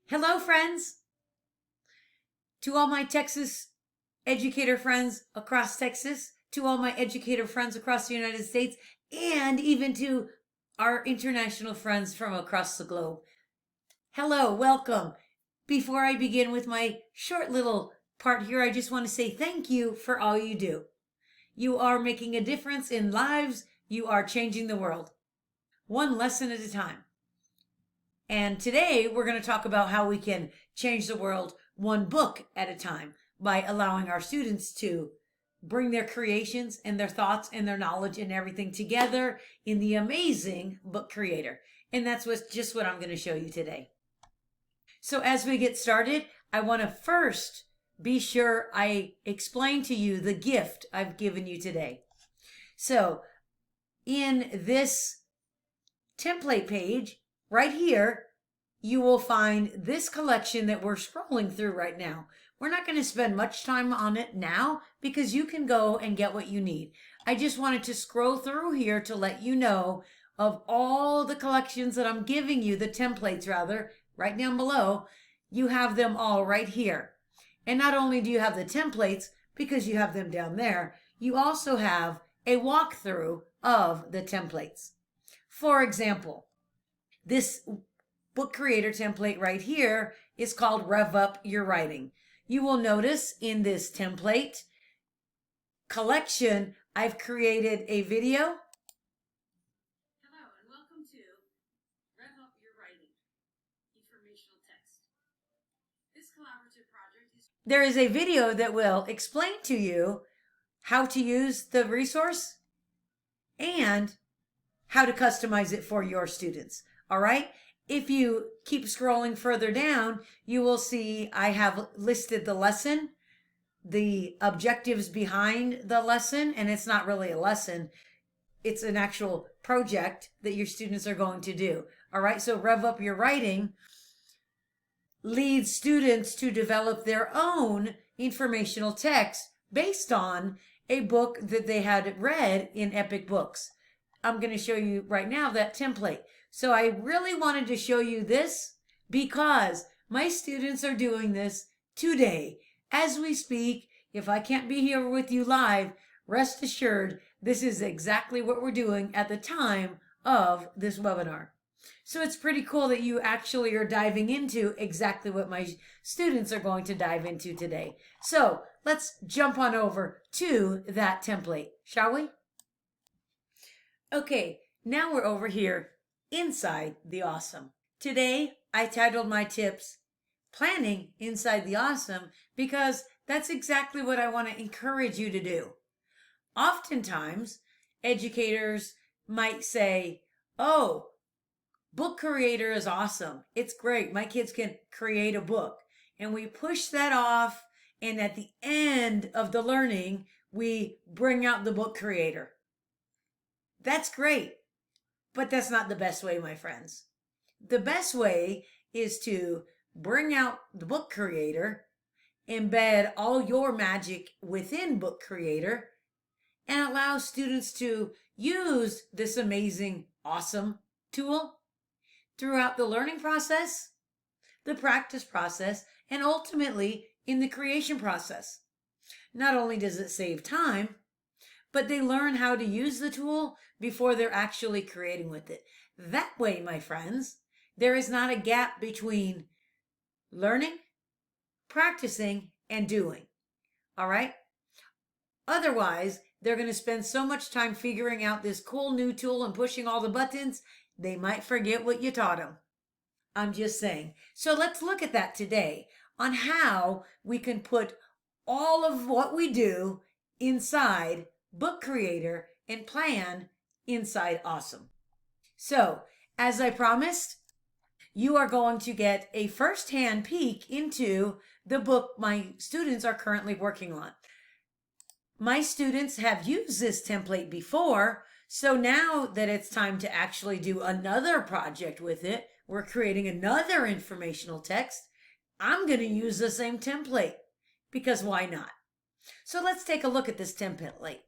Hello, friends. To all my Texas educator friends across Texas, to all my educator friends across the United States, and even to our international friends from across the globe. Hello, welcome. Before I begin with my short little part here, I just want to say thank you for all you do. You are making a difference in lives. You are changing the world, one lesson at a time. And today we're going to talk about how we can change the world one book at a time by allowing our students to bring their creations and their thoughts and their knowledge and everything together in the amazing book creator. And that's just what I'm going to show you today. So as we get started, I want to first be sure I explain to you the gift I've given you today. So in this template page right here, you will find this collection that we're scrolling through right now. We're not going to spend much time on it now because you can go and get what you need. I just wanted to scroll through here to let you know of all the collections that I'm giving you, the templates rather, right down below. You have them all right here. And not only do you have the templates, because you have them down there, you also have a walkthrough of the templates. For example, this book creator template right here is called Rev Up Your Writing. You will notice in this template collection, I've created a video. Hello and welcome to Rev Up Your Writing, informational text. This collaborative project is... There is a video that will explain to you how to use the resource and how to customize it for your students. All right. If you keep scrolling further down, you will see I have listed the lesson, the objectives behind the lesson, and it's not really a lesson. It's an actual project that your students are going to do. All right. So Rev Up Your Writing leads students to develop their own informational text based on a book that they had read in Epic Books. I'm going to show you right now that template. So I really wanted to show you this because my students are doing this today. As we speak, if I can't be here with you live, rest assured, this is exactly what we're doing at the time of this webinar. So it's pretty cool that you actually are diving into exactly what my students are going to dive into today. So let's jump on over to that template, shall we? Okay, now we're over here inside the awesome. Today, I titled my tips Planning Inside the Awesome because that's exactly what I want to encourage you to do. Oftentimes, educators might say, oh, book creator is awesome. It's great. My kids can create a book. And we push that off. And at the end of the learning, we bring out the book creator. That's great. But that's not the best way, my friends. The best way is to bring out the book creator, embed all your magic within book creator, and allow students to use this amazing, awesome tool throughout the learning process, the practice process, and ultimately in the creation process. Not only does it save time, but they learn how to use the tool before they're actually creating with it. That way, my friends, there is not a gap between learning, practicing, and doing. All right? Otherwise, they're going to spend so much time figuring out this cool new tool and pushing all the buttons, they might forget what you taught them. I'm just saying. So let's look at that today on how we can put all of what we do inside Book Creator and plan inside Awesome. So, as I promised, you are going to get a first-hand peek into the book my students are currently working on. My students have used this template before, so now that it's time to actually do another project with it, we're creating another informational text, I'm going to use the same template because why not? So let's take a look at this template.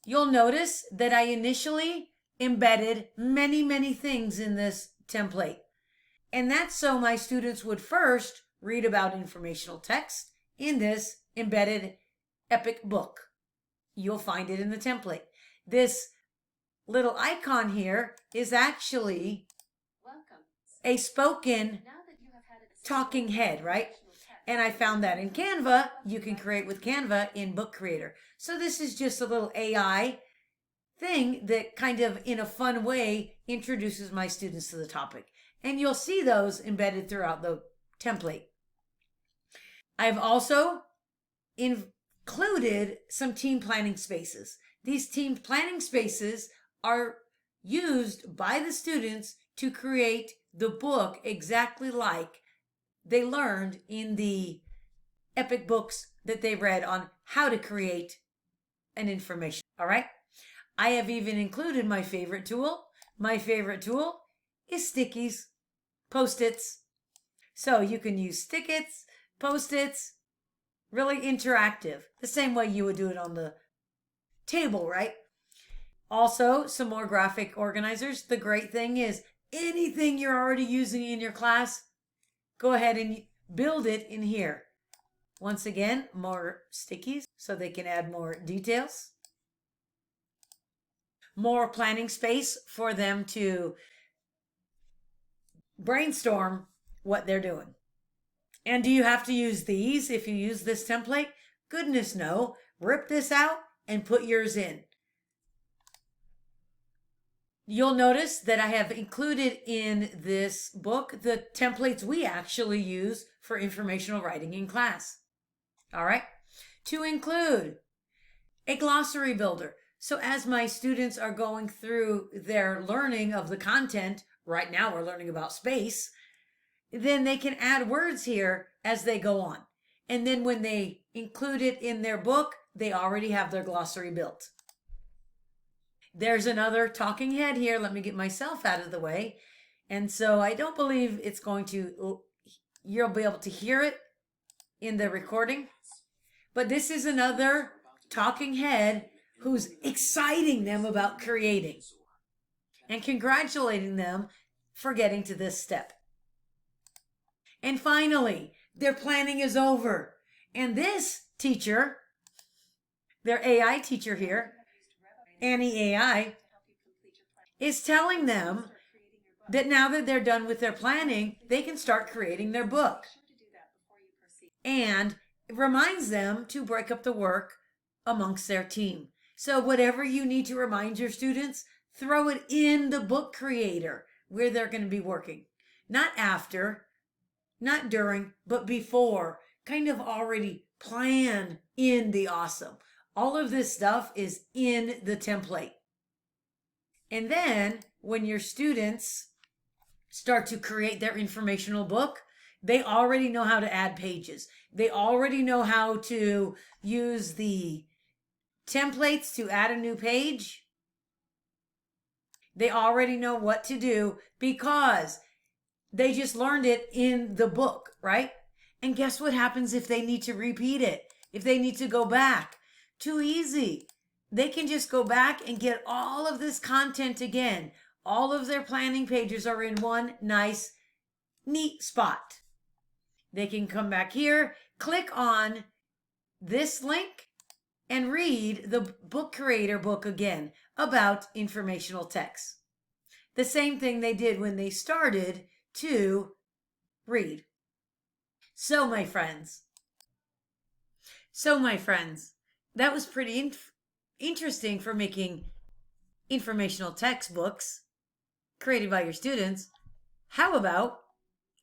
You'll notice that I initially embedded many things in this template. And that's so my students would first read about informational text in this embedded epic book. You'll find it in the template. This little icon here is actually a spoken talking head, right? And I found that in Canva. You can create with Canva in Book Creator. So this is just a little AI thing that kind of in a fun way introduces my students to the topic. And you'll see those embedded throughout the template. I've also included some team planning spaces. These team planning spaces are used by the students to create the book exactly like they learned in the epic books that they read on how to create an information. All right. I have even included my favorite tool. My favorite tool is stickies, Post-its. So you can use stick-its, Post-its, really interactive, the same way you would do it on the table, right? Also, some more graphic organizers. The great thing is anything you're already using in your class, go ahead and build it in here. Once again, more stickies so they can add more details. More planning space for them to brainstorm what they're doing. And do you have to use these if you use this template? Goodness no. Rip this out and put yours in. You'll notice that I have included in this book the templates we actually use for informational writing in class. All right. To include a glossary builder. So as my students are going through their learning of the content, right now we're learning about space, then they can add words here as they go on. And then when they include it in their book, they already have their glossary built. There's another talking head here. Let me get myself out of the way. And so I don't believe it's going to, you'll be able to hear it in the recording. But this is another talking head who's exciting them about creating and congratulating them for getting to this step. And finally, their planning is over. And this teacher, their AI teacher here, Annie AI, is telling them that now that they're done with their planning, they can start creating their book. And it reminds them to break up the work amongst their team. So whatever you need to remind your students, throw it in the book creator where they're going to be working. Not after, not during, but before. Kind of already plan in the awesome. All of this stuff is in the template. And then when your students start to create their informational book, they already know how to add pages. They already know how to use the templates to add a new page. They already know what to do because they just learned it in the book, right? And guess what happens if they need to repeat it? If they need to go back? Too easy. They can just go back and get all of this content again. All of their planning pages are in one nice, neat spot. They can come back here, click on this link, and read the Book Creator book again about informational text. The same thing they did when they started to read. So my friends, that was pretty interesting for making informational textbooks created by your students. How about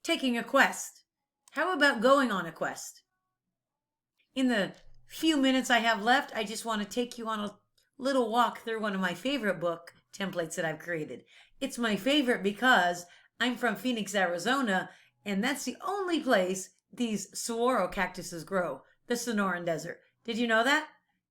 taking a quest? How about going on a quest? In the few minutes I have left, I just want to take you on a little walk through one of my favorite book templates that I've created. It's my favorite because I'm from Phoenix, Arizona, and that's the only place these saguaro cactuses grow, the Sonoran Desert. Did you know that?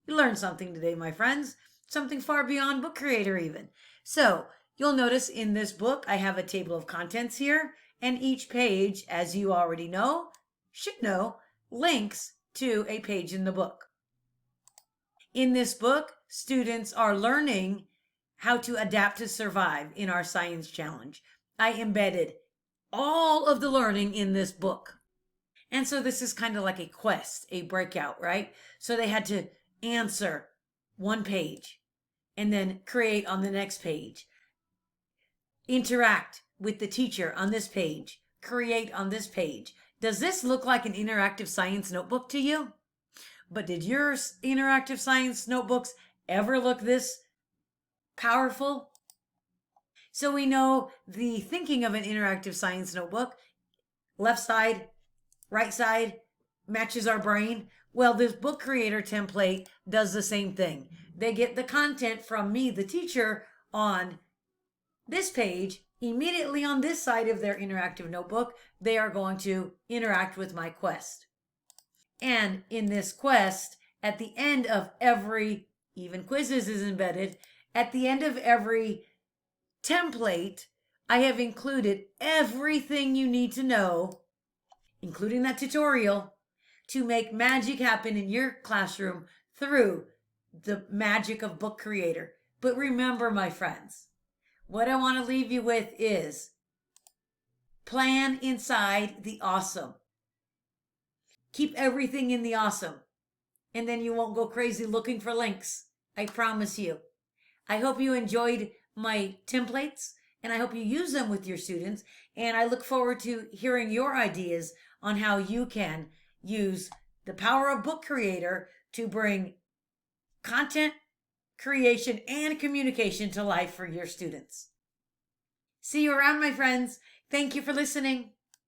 You learned something today, my friends. Something far beyond Book Creator even. So, you'll notice in this book, I have a table of contents here, and each page, as you already know, should know, links to a page in the book. In this book, students are learning how to adapt to survive in our science challenge. I embedded all of the learning in this book. And so this is kind of like a quest, a breakout, right? So they had to answer one page and then create on the next page, interact with the teacher on this page, create on this page. Does this look like an interactive science notebook to you? But did your interactive science notebooks ever look this powerful? So we know the thinking of an interactive science notebook, left side, right side, matches our brain. Well, this book creator template does the same thing. They get the content from me, the teacher, on this page. Immediately on this side of their interactive notebook, they are going to interact with my quest. And in this quest, at the end of every, even quizzes is embedded, at the end of every template, I have included everything you need to know, including that tutorial, to make magic happen in your classroom through the magic of Book Creator. But remember, my friends, what I want to leave you with is plan inside the awesome. Keep everything in the awesome, and then you won't go crazy looking for links. I promise you. I hope you enjoyed my templates, and I hope you use them with your students. And I look forward to hearing your ideas on how you can use the power of Book Creator to bring content creation and communication to life for your students. See you around, my friends. Thank you for listening.